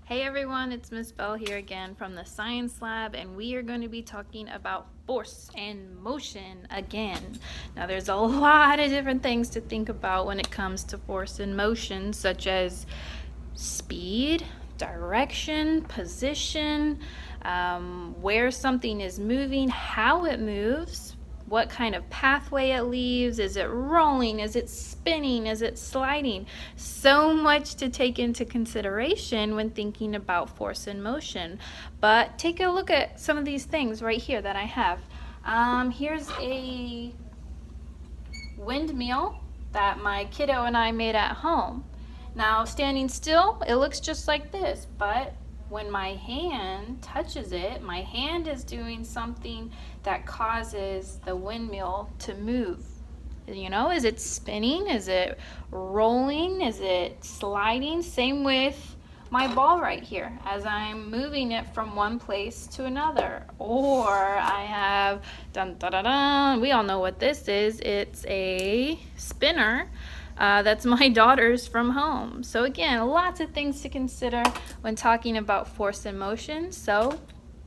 Hey everyone, it's Miss Bell here again from the Science Lab, and we are going to be talking about force and motion again. Now there's a lot of different things to think about when it comes to force and motion, such as speed, direction, position, where something is moving, how it moves, what kind of pathway it leaves. Is it rolling? Is it spinning? Is it sliding? So much to take into consideration when thinking about force and motion. But take a look at some of these things right here that I have. Here's a windmill that my kiddo and I made at home. Now, standing still, it looks just like this, but when my hand touches it, my hand is doing something that causes the windmill to move. You know, is it spinning? Is it rolling? Is it sliding? Same with my ball right here as I'm moving it from one place to another. Or I have, dun, dun, dun, dun, we all know what this is. It's a spinner. That's my daughter's from home. So again, lots of things to consider when talking about force and motion. So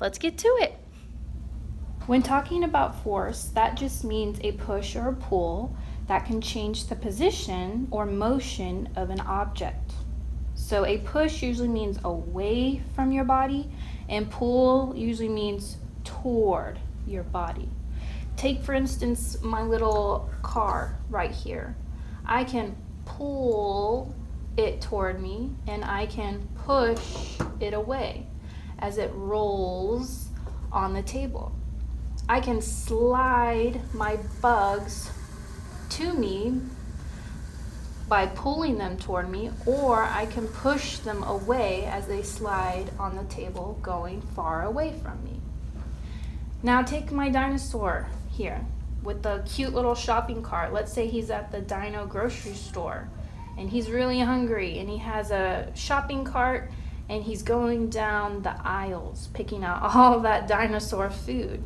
let's get to it. When talking about force, that just means a push or a pull that can change the position or motion of an object. So a push usually means away from your body, and pull usually means toward your body. Take, for instance, my little car right here. I can pull it toward me, and I can push it away as it rolls on the table. I can slide my bugs to me by pulling them toward me, or I can push them away as they slide on the table going far away from me. Now take my dinosaur here with the cute little shopping cart. Let's say he's at the Dino grocery store and he's really hungry and he has a shopping cart and he's going down the aisles picking out all that dinosaur food.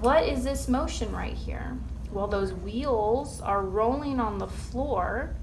What is this motion right here? Well, those wheels are rolling on the floor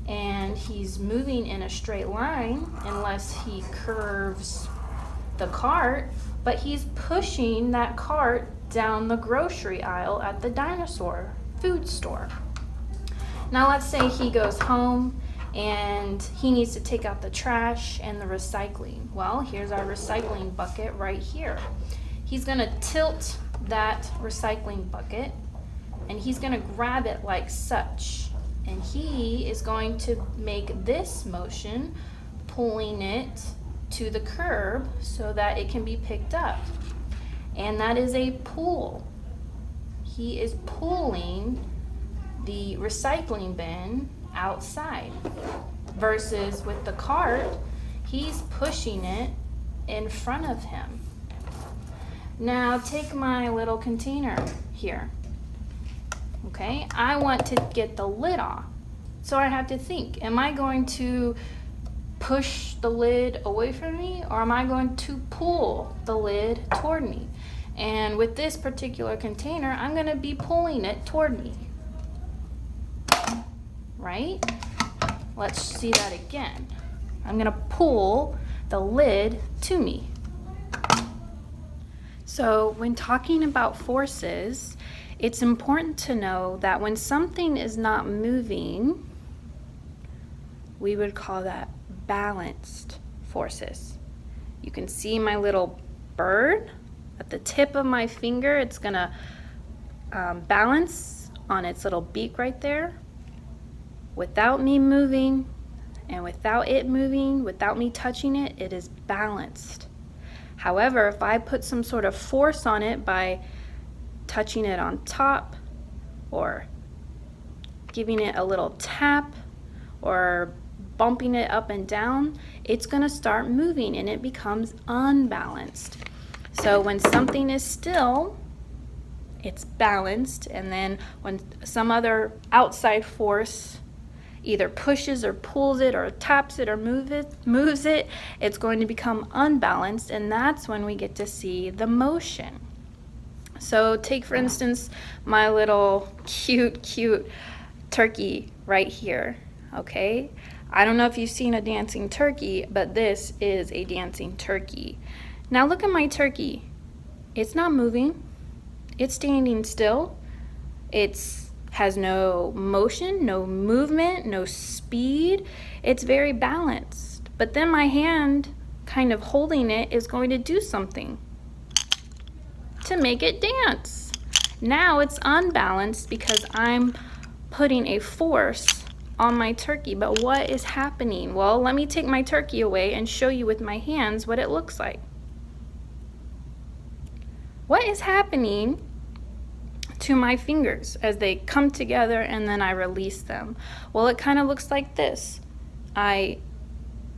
and he's moving in a straight line unless he curves the cart, but he's pushing that cart down the grocery aisle at the dinosaur food store. Now let's say he goes home and he needs to take out the trash and the recycling. Well, here's our recycling bucket right here. He's gonna tilt that recycling bucket and he's gonna grab it like such. And he is going to make this motion, pulling it to the curb so that it can be picked up. And that is a pull. He is pulling the recycling bin outside. Versus with the cart, he's pushing it in front of him. Now take my little container here. Okay, I want to get the lid off. So I have to think, am I going to push the lid away from me, or am I going to pull the lid toward me? And with this particular container, I'm going to be pulling it toward me. Right? Let's see that again. I'm going to pull the lid to me. So when talking about forces, it's important to know that when something is not moving, we would call that balanced forces. You can see my little bird at the tip of my finger. It's gonna balance on its little beak right there. Without me moving and without it moving, without me touching it, it is balanced. However, if I put some sort of force on it by touching it on top or giving it a little tap or bumping it up and down, it's going to start moving and it becomes unbalanced. So when something is still, it's balanced, and then when some other outside force either pushes or pulls it or taps it or moves it, it's going to become unbalanced, and that's when we get to see the motion. So take, for instance, my little cute turkey right here, okay? I don't know if you've seen a dancing turkey, but this is a dancing turkey. Now look at my turkey. It's not moving. It's standing still. It's has no motion, no movement, no speed. It's very balanced. But then my hand kind of holding it is going to do something to make it dance. Now it's unbalanced because I'm putting a force on my turkey. But what is happening? Well, let me take my turkey away and show you with my hands what it looks like. What is happening to my fingers as they come together and then I release them? Well, it kind of looks like this. I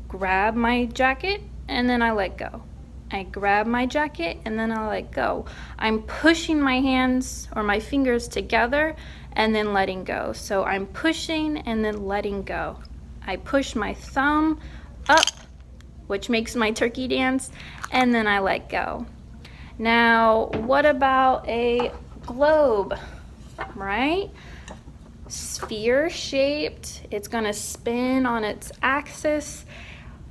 grab my jacket and then I let go. I grab my jacket and then I let go. I'm pushing my hands or my fingers together and then letting go. So I'm pushing and then letting go. I push my thumb up, which makes my turkey dance, and then I let go. Now, what about a globe, right? Sphere shaped, it's gonna spin on its axis,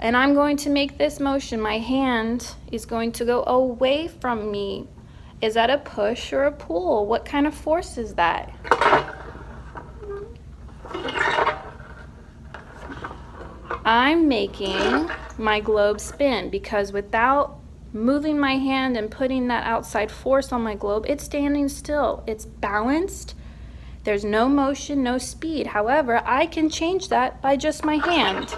and I'm going to make this motion. My hand is going to go away from me. Is that a push or a pull? What kind of force is that? I'm making my globe spin because without moving my hand and putting that outside force on my globe, it's standing still. It's balanced. There's no motion, no speed. However, I can change that by just my hand.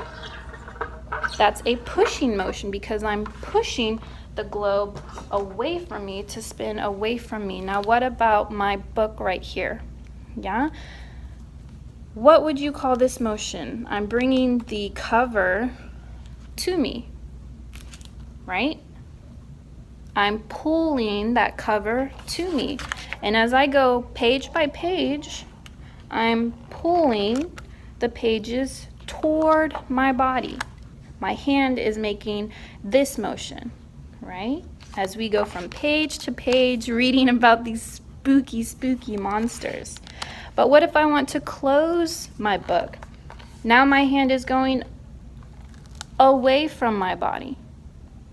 That's a pushing motion because I'm pushing the globe away from me to spin away from me. Now, what about my book right here? Yeah? What would you call this motion? I'm bringing the cover to me, right? I'm pulling that cover to me. And as I go page by page, I'm pulling the pages toward my body. My hand is making this motion, right? As we go from page to page reading about these spooky monsters. But what if I want to close my book? Now my hand is going away from my body.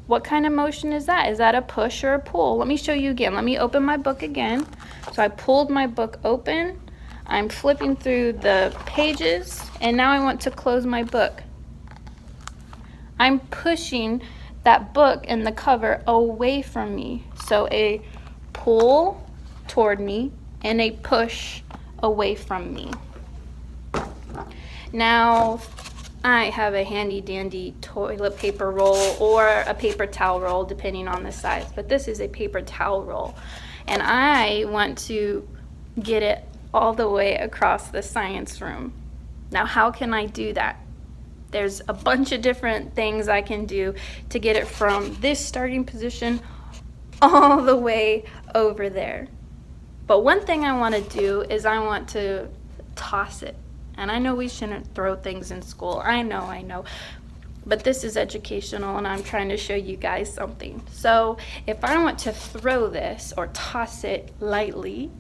What kind of motion is that? Is that a push or a pull? Let me show you again. Let me open my book again. So I pulled my book open. I'm flipping through the pages, and now I want to close my book. I'm pushing that book and the cover away from me. So a pull toward me and a push away from me. Now, I have a handy dandy toilet paper roll or a paper towel roll, depending on the size, but this is a paper towel roll. And I want to get it all the way across the science room. Now, how can I do that? There's a bunch of different things I can do to get it from this starting position all the way over there. But one thing I want to do is I want to toss it. And I know we shouldn't throw things in school. I know. But this is educational and I'm trying to show you guys something. So if I want to throw this or toss it lightly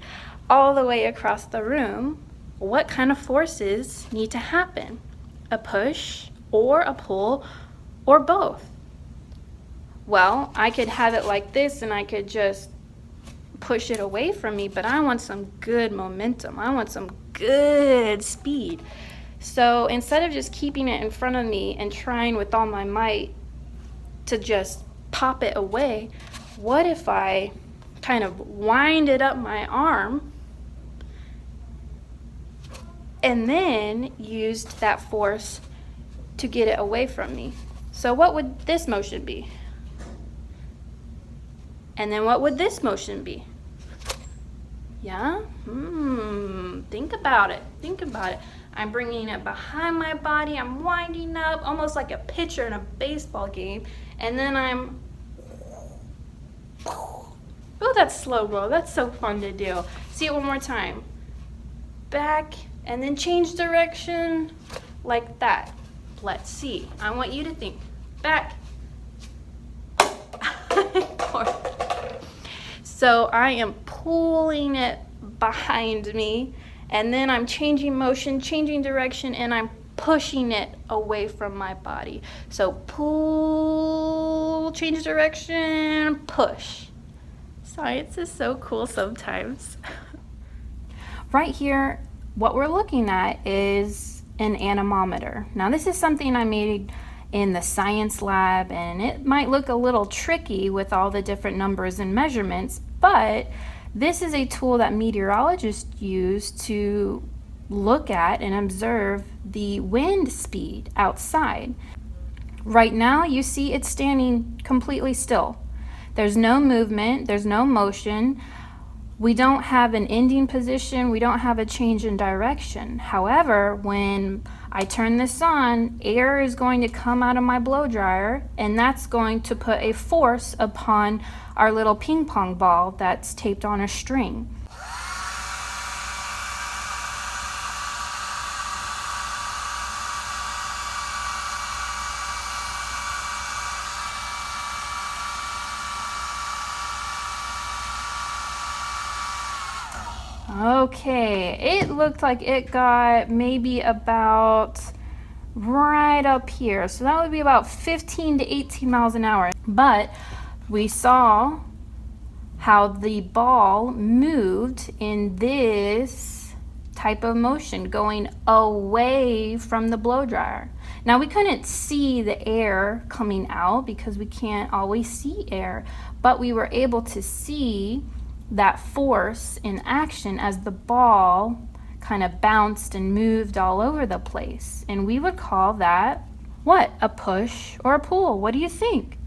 all the way across the room, what kind of forces need to happen? A push or a pull or both? Well, I could have it like this and I could just push it away from me, but I want some good momentum. I want some good speed. So instead of just keeping it in front of me and trying with all my might to just pop it away, what if I kind of winded up my arm and then used that force to get it away from me? So what would this motion be? And then what would this motion be? Yeah? Think about it. I'm bringing it behind my body. I'm winding up, almost like a pitcher in a baseball game. And then I'm... Oh, that's slow roll. That's so fun to do. See it one more time. Back, and then change direction like that. Let's see. I want you to think. Back. So I am pulling it behind me, and then I'm changing motion, changing direction, and I'm pushing it away from my body. So pull, change direction, push. Science is so cool sometimes. Right here, what we're looking at is an anemometer. Now this is something I made in the science lab, and it might look a little tricky with all the different numbers and measurements, but this is a tool that meteorologists use to look at and observe the wind speed outside. Right now you see it's standing completely still. There's no movement, there's no motion. We don't have an ending position, we don't have a change in direction. However, when I turn this on, air is going to come out of my blow dryer, and that's going to put a force upon our little ping pong ball that's taped on a string. Okay, it looked like it got maybe about right up here. So that would be about 15 to 18 miles an hour. But we saw how the ball moved in this type of motion, going away from the blow dryer. Now we couldn't see the air coming out because we can't always see air, but we were able to see that force in action as the ball kind of bounced and moved all over the place. And we would call that, what, a push or a pull? What do you think?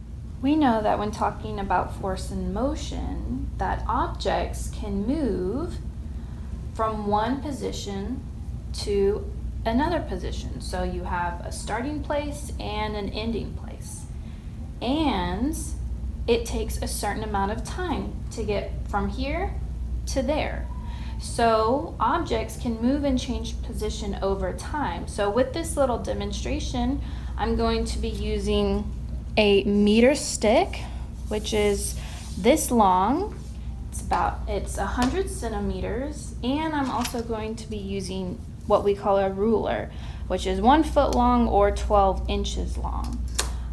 We know that when talking about force and motion, that objects can move from one position to another position. So you have a starting place and an ending place. And it takes a certain amount of time to get from here to there. So objects can move and change position over time. So with this little demonstration, I'm going to be using a meter stick, which is this long. It's 100 centimeters, and I'm also going to be using what we call a ruler, which is 1 foot long or 12 inches long.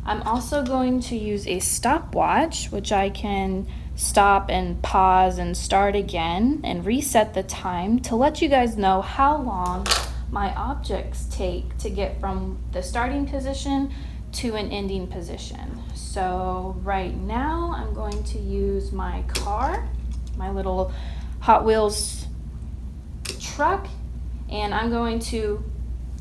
I'm also going to use a stopwatch, which I can stop and pause and start again and reset the time to let you guys know how long my objects take to get from the starting position to an ending position. So right now I'm going to use my car, my little Hot Wheels truck, and I'm going to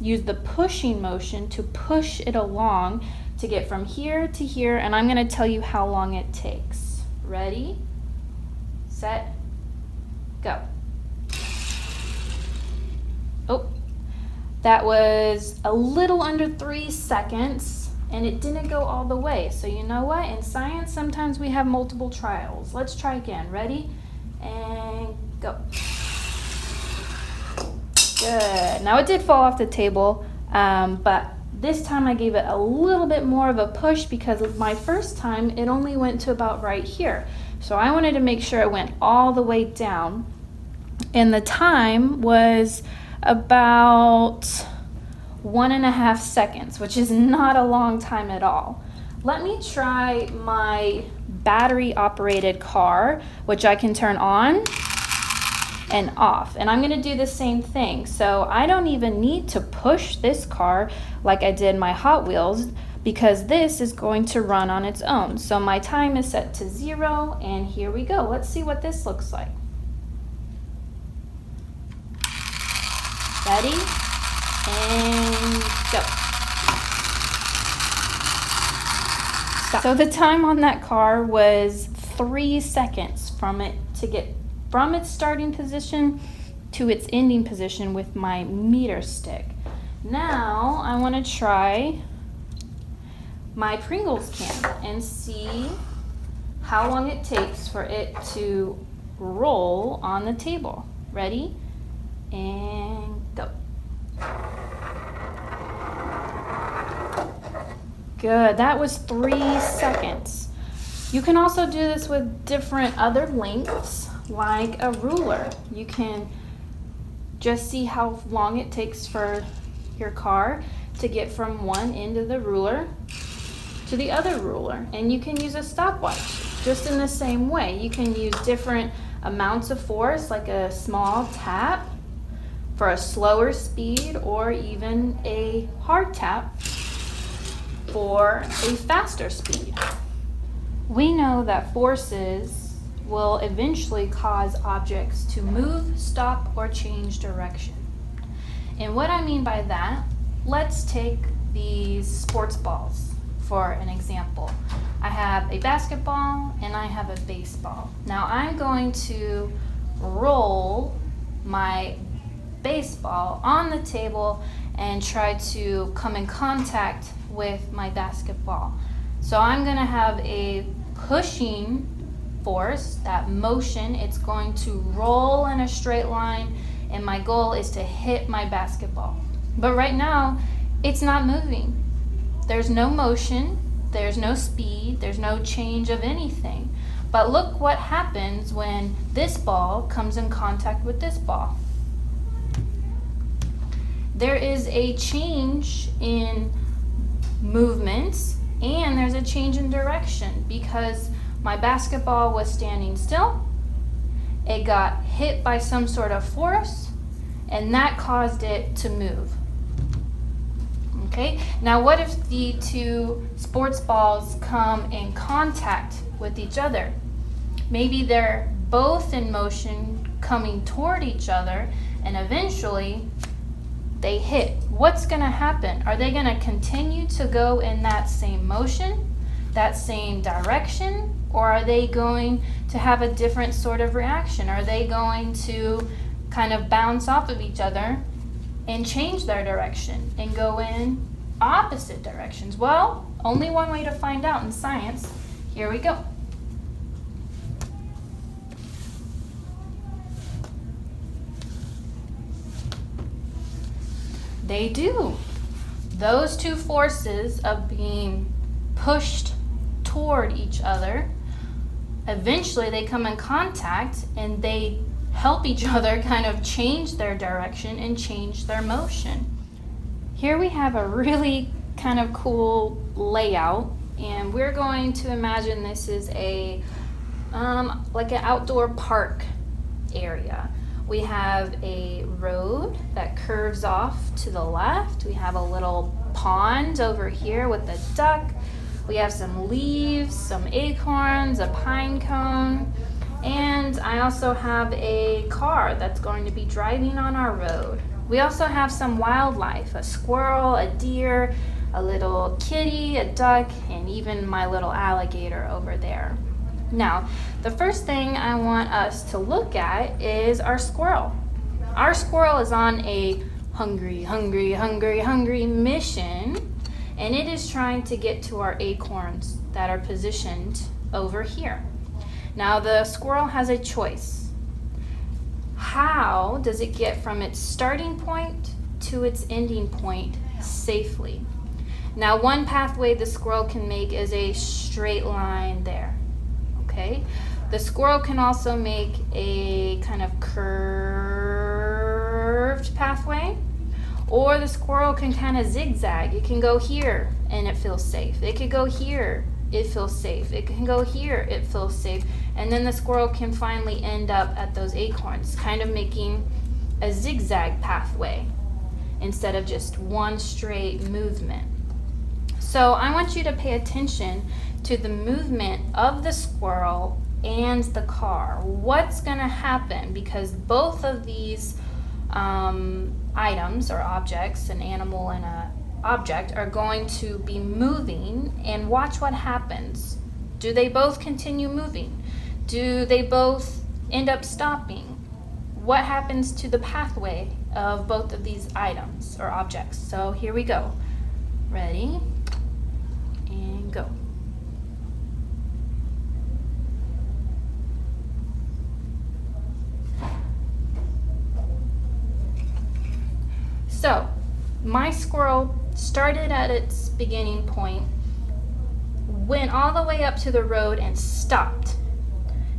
use the pushing motion to push it along to get from here to here, and I'm going to tell you how long it takes. Ready, set, go. Oh, that was a little under 3 seconds, and it didn't go all the way. So you know what? In science, sometimes we have multiple trials. Let's try again. Ready, and go. Good. Now it did fall off the table, but this time I gave it a little bit more of a push because of my first time it only went to about right here. So I wanted to make sure it went all the way down. And the time was about 1.5 seconds, which is not a long time at all. Let me try my battery operated car, which I can turn on and off, and I'm going to do the same thing. So I don't even need to push this car like I did my Hot Wheels, because this is going to run on its own. So my time is set to 0, and here we go. Let's see what this looks like. Ready, and go. Stop. So the time on that car was 3 seconds from it to get from its starting position to its ending position with my meter stick. Now I want to try my Pringles can and see how long it takes for it to roll on the table. Ready, and go. Good, that was 3 seconds. You can also do this with different other lengths, like a ruler. You can just see how long it takes for your car to get from one end of the ruler to the other ruler. And you can use a stopwatch just in the same way. You can use different amounts of force, like a small tap for a slower speed, or even a hard tap for a faster speed. We know that forces will eventually cause objects to move, stop, or change direction. And what I mean by that, let's take these sports balls for an example. I have a basketball and I have a baseball. Now I'm going to roll my baseball on the table and try to come in contact with my basketball. So I'm going to have a pushing force, that motion. It's going to roll in a straight line, and my goal is to hit my basketball. But right now, it's not moving. There's no motion, there's no speed, there's no change of anything. But look what happens when this ball comes in contact with this ball. There is a change in movements, and there's a change in direction, because my basketball was standing still, it got hit by some sort of force, and that caused it to move. Okay, now what if the two sports balls come in contact with each other? Maybe they're both in motion coming toward each other, and eventually they hit. What's going to happen? Are they going to continue to go in that same motion, that same direction, or are they going to have a different sort of reaction? Are they going to kind of bounce off of each other and change their direction and go in opposite directions? Well, only one way to find out in science. Here we go. They do. Those two forces of being pushed toward each other, eventually they come in contact and they help each other kind of change their direction and change their motion. Here we have a really kind of cool layout, and we're going to imagine this is a like an outdoor park area. We have a road that curves off to the left. We have a little pond over here with a duck. We have some leaves, some acorns, a pine cone, and I also have a car that's going to be driving on our road. We also have some wildlife, a squirrel, a deer, a little kitty, a duck, and even my little alligator over there. Now, the first thing I want us to look at is our squirrel. Our squirrel is on a hungry mission, and it is trying to get to our acorns that are positioned over here. Now, the squirrel has a choice. How does it get from its starting point to its ending point safely? Now, one pathway the squirrel can make is a straight line there. Okay, the squirrel can also make a kind of curved pathway, or the squirrel can kind of zigzag. It can go here and it feels safe. It could go here, it feels safe. It can go here, it feels safe. And then the squirrel can finally end up at those acorns, kind of making a zigzag pathway instead of just one straight movement. So I want you to pay attention to the movement of the squirrel and the car. What's going to happen? Because both of these items or objects, an animal and an object, are going to be moving, and watch what happens. Do they both continue moving? Do they both end up stopping? What happens to the pathway of both of these items or objects? So here we go. Ready? And go. So, my squirrel started at its beginning point, went all the way up to the road and stopped.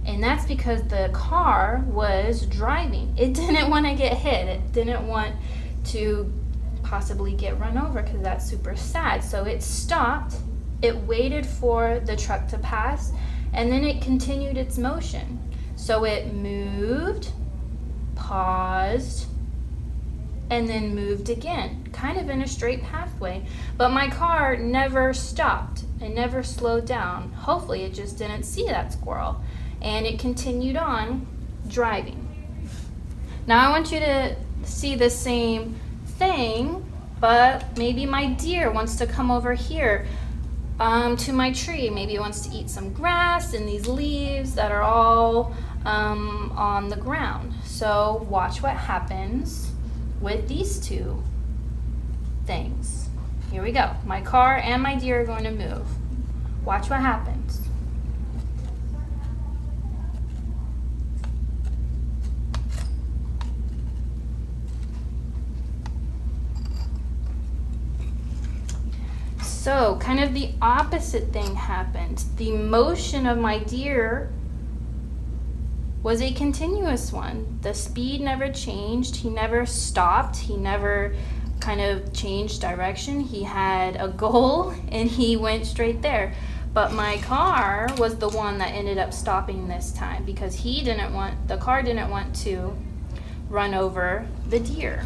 And that's because the car was driving. It didn't want to get hit. It didn't want to possibly get run over because that's super sad. So it stopped, it waited for the truck to pass, and then it continued its motion. So it moved, paused, and then moved again, kind of in a straight pathway. But my car never stopped and never slowed down. Hopefully it just didn't see that squirrel, and it continued on driving. Now I want you to see the same thing, but maybe my deer wants to come over here to my tree. Maybe it wants to eat some grass and these leaves that are all on the ground. So watch what happens with these two things. Here we go. My car and my deer are going to move. Watch what happens. So kind of the opposite thing happened. The motion of my deer was a continuous one. The speed never changed. He never stopped. He never kind of changed direction. He had a goal and he went straight there. But my car was the one that ended up stopping this time because the car didn't want to run over the deer.